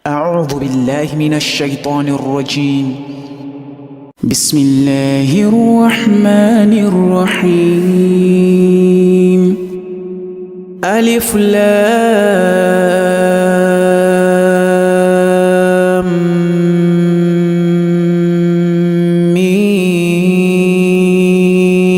أعوذ بالله من الشيطان الرجيم. بسم الله الرحمن الرحيم. ألف لام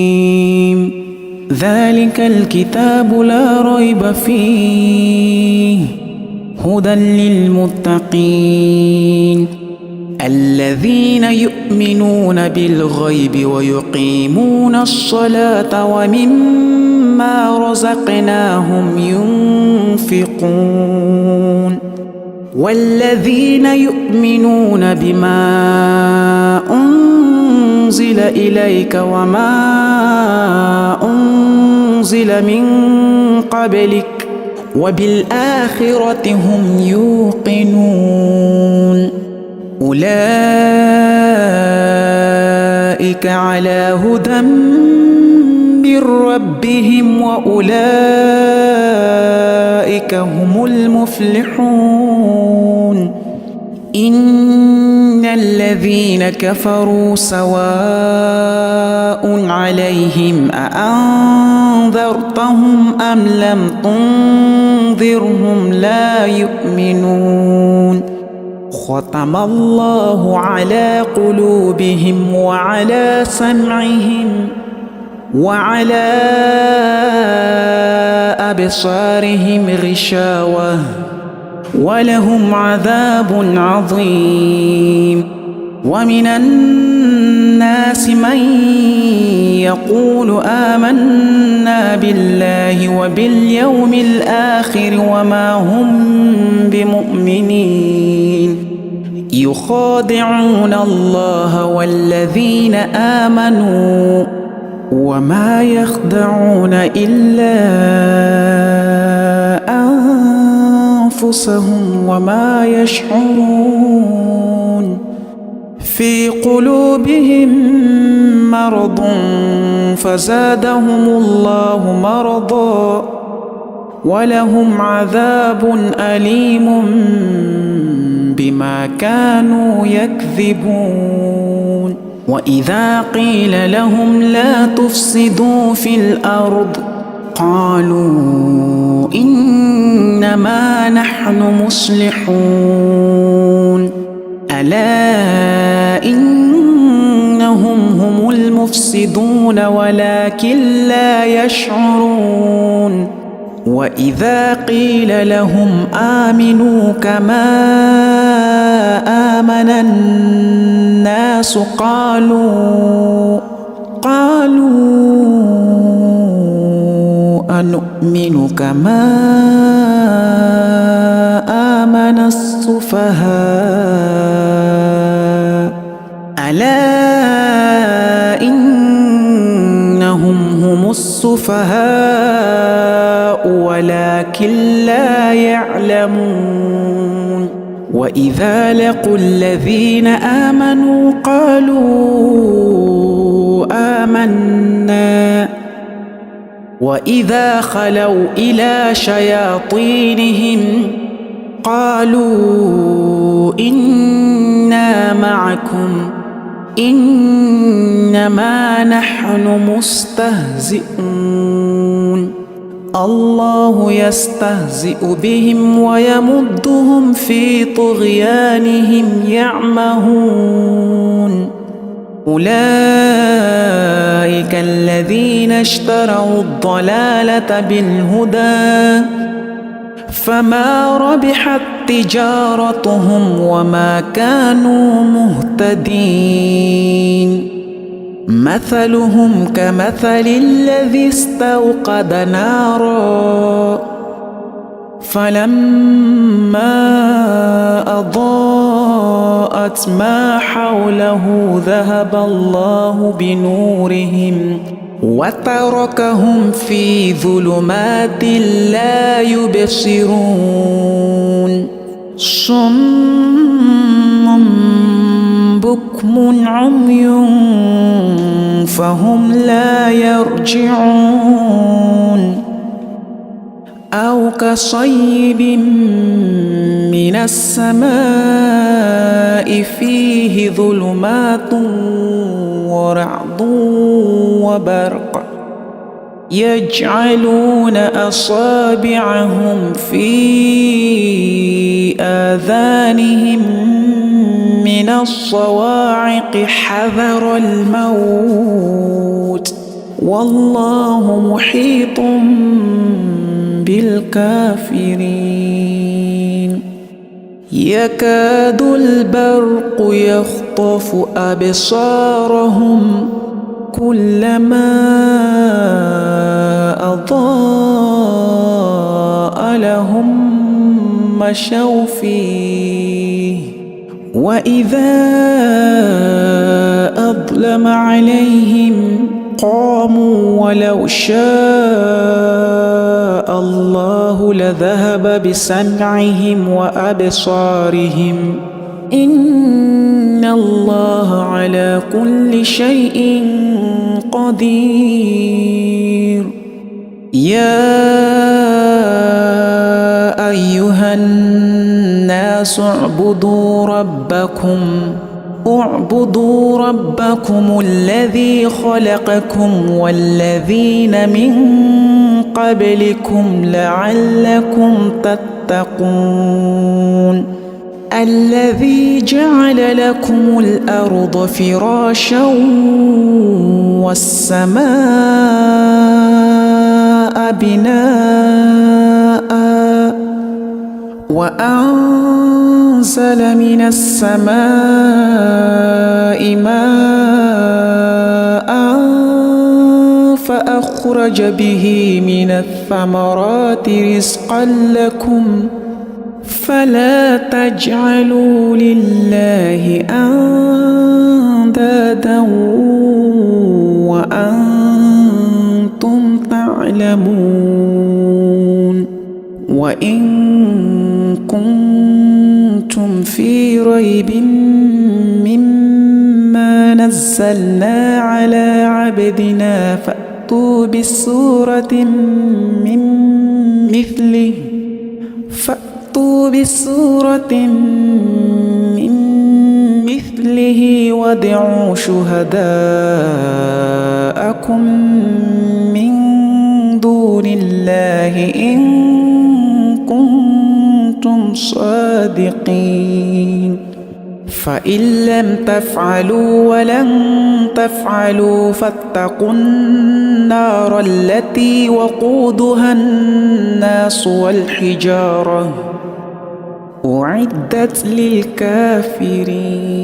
ميم. ذلك الكتاب لا ريب فيه هدى للمتقين الذين يؤمنون بالغيب ويقيمون الصلاة ومما رزقناهم ينفقون والذين يؤمنون بما أنزل إليك وما أنزل من قبلك وبالآخرة هم يوقنون أولئك على هدى من ربهم وأولئك هم المفلحون إن الذين كفروا سواء عليهم أأنذرتهم أم لم تنذرهم لا يؤمنون ختم الله على قلوبهم وعلى سمعهم وعلى أبصارهم غشاوة ولهم عذاب عظيم ومن الناس من يقول آمنا بالله وباليوم الآخر وما هم بمؤمنين يخادعون الله والذين آمنوا وما يخدعون إلا أنفسهم وما يشعرون في قلوبهم مرض فزادهم الله مرضا ولهم عذاب أليم بما كانوا يكذبون وإذا قيل لهم لا تفسدوا في الأرض قالوا إنما نحن مصلحون ألا إنهم هم المفسدون ولكن لا يشعرون وإذا قيل لهم آمنوا كما آمن الناس قالوا أنؤمن كما آمن السفهاء ألا إنهم هم السفهاء ولكن لا يعلمون وإذا لقوا الذين آمنوا قالوا آمنا وإذا خلوا إلى شياطينهم قالوا إنا معكم إنما نحن مستهزئون الله يستهزئ بهم ويمدهم في طغيانهم يعمهون أولئك الذين اشتروا الضلالة بالهدى فما ربحت تجارتهم وما كانوا مهتدين مثلهم كمثل الذي استوقد نارا فلما أضاءت ما حوله ذهب الله بنورهم وتركهم في ظلمات لا يبصرون صم بكم عمي فهم لا يرجعون أو كصيب من من السماء فيه ظلمات ورعد وبرق يجعلون أصابعهم في آذانهم من الصواعق حذر الموت والله محيط بالكافرين يكاد البرق يخطف أبصارهم كلما أضاء لهم مشوا فيه وإذا أظلم عليهم قاموا ولو شاء الله لذهب بسمعهم وأبصارهم إن الله على كل شيء قدير يا أيها الناس اعبدوا ربكم الذي خلقكم والذين من قبلكم لعلكم تتقون الذي جعل لكم الأرض فراشا والسماء بناء وأنزل من السماء ماء فأخرج به من الثمرات رزقا لكم فلا تجعلوا لله أندادا وأنتم تعلمون وإن كنتم في ريب مما نزلنا على عبدنا فأتوا بسورة من مثله وادعوا شهداءكم من دون الله إن كنتم صادقين فإن لم تفعلوا ولن تفعلوا فاتقوا النار التي وقودها الناس والحجارة أعدت للكافرين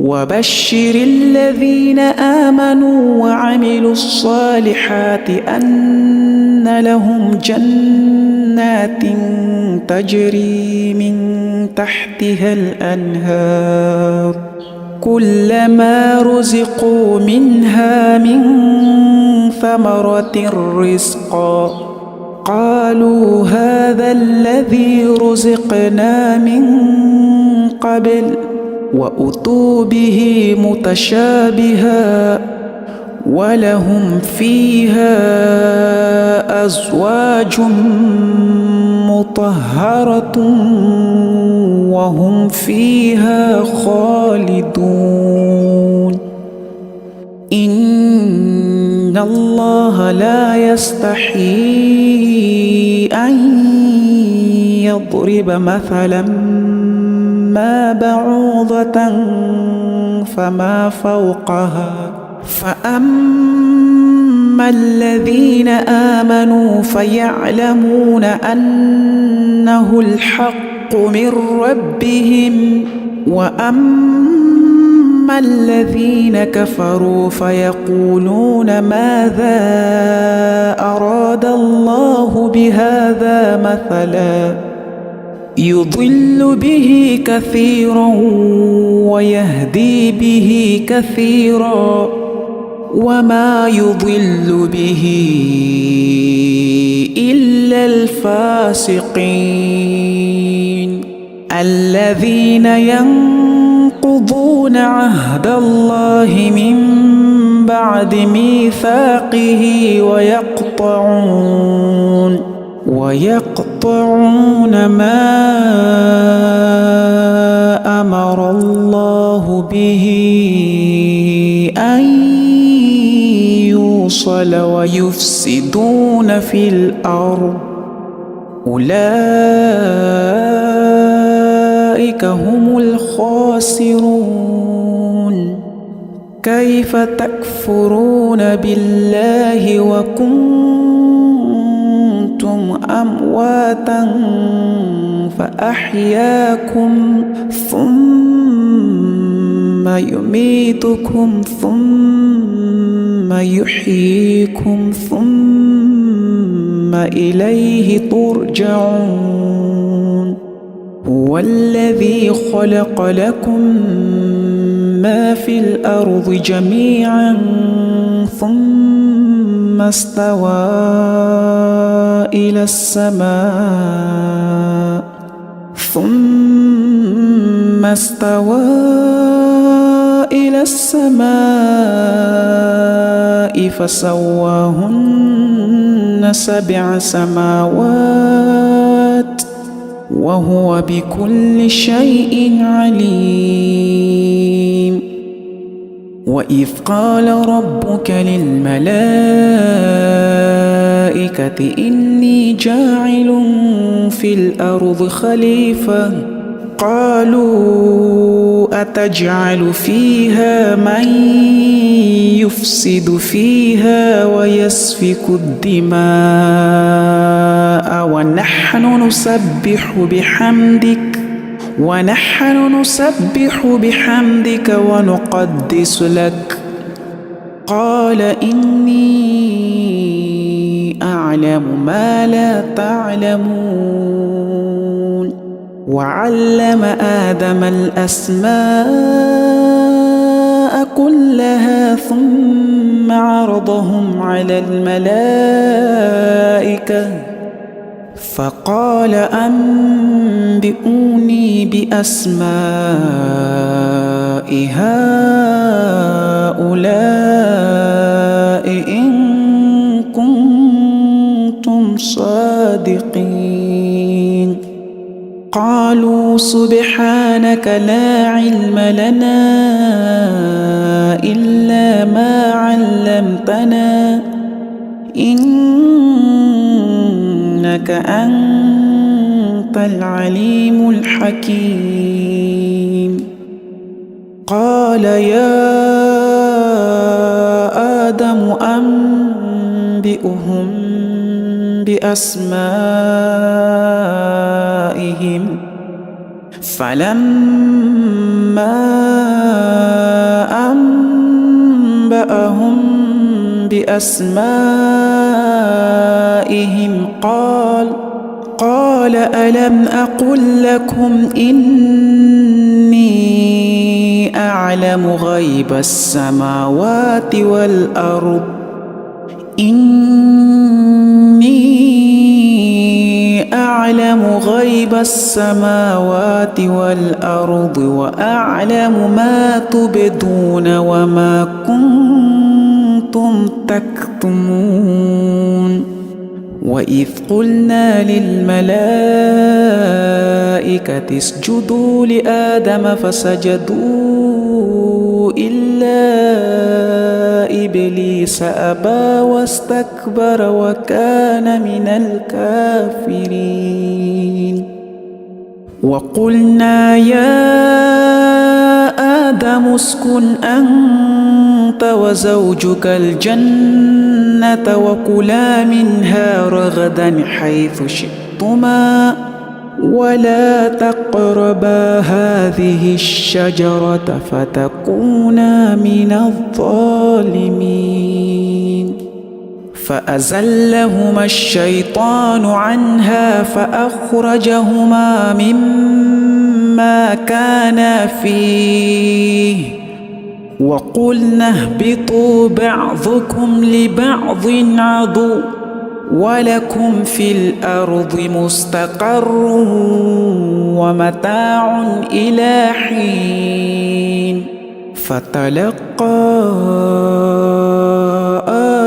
وبشر الذين آمنوا وعملوا الصالحات أن لهم جنات تجري من تحتها الأنهار كلما رزقوا منها من ثمرة رزقا قالوا هذا الذي رزقنا من قبل وأتوا به متشابها ولهم فيها أزواج مطهرة وهم فيها خالدون إن الله لا يستحيي أن يضرب مثلا ما بعوضة فما فوقها فأما الذين آمنوا فيعلمون أنه الحق من ربهم وأما الذين كفروا فيقولون ماذا أراد الله بهذا مثلا يضل به كثيرا ويهدي به كثيرا وما يضل به إلا الفاسقين الذين ينقضون عهد الله من بعد ميثاقه ويقطعون ويقطعون ما أمر الله به أن يوصل ويفسدون في الأرض أولئك هم الخاسرون. كيف تكفرون بالله وكنتم أمواتا فأحياكم ثم يميتكم ثم يحييكم ثم إليه ترجعون. هو الذي خلق لكم ما في الأرض جميعا ثم استوى إلى السماء فسواهن 7 سماوات وهو بكل شيء عليم. وإذ قال ربك للملائكة إني جاعل في الأرض خليفة قالوا أتجعل فيها من يفسد فيها ويسفك الدماء ونحن نسبح بحمدك ونقدس لك قال إني أعلم ما لا تعلمون. وعلم آدم الأسماء كلها ثم عرضهم على الملائكة فقال أنبئوني بأسماء هؤلاء إن كنتم صادقين. قالوا سبحانك لا علم لنا إلا ما علمتنا إنك أنت العليم الحكيم. قال يا آدم أنبئهم بأسمائهم فلما أنبأهم بأسمائهم قال ألم أقل لكم إني أعلم غيب السماوات والأرض وأعلم ما تبدون وما كنتم تكتمون. وإذ قلنا للملائكة اسجدوا لآدم فسجدوا إلا إبليس أبى واستكبر وكان من الكافرين. وقلنا يا آدم اسكن أنت وزوجك الجنة وكلا منها رغدا حيث شئتما ولا تقربا هذه الشجرة فتكونا من الظالمين. فأزلهما الشيطان عنها فأخرجهما مما كانا فيه وقلنا اهبطوا بعضكم لبعض عدو ولكم في الأرض مستقر ومتاع إلى حين. فتلقى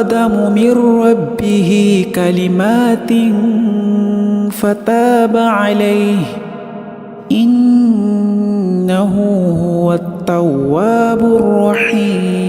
آدم من ربه كلمات فتاب عليه إنه هو التواب الرحيم.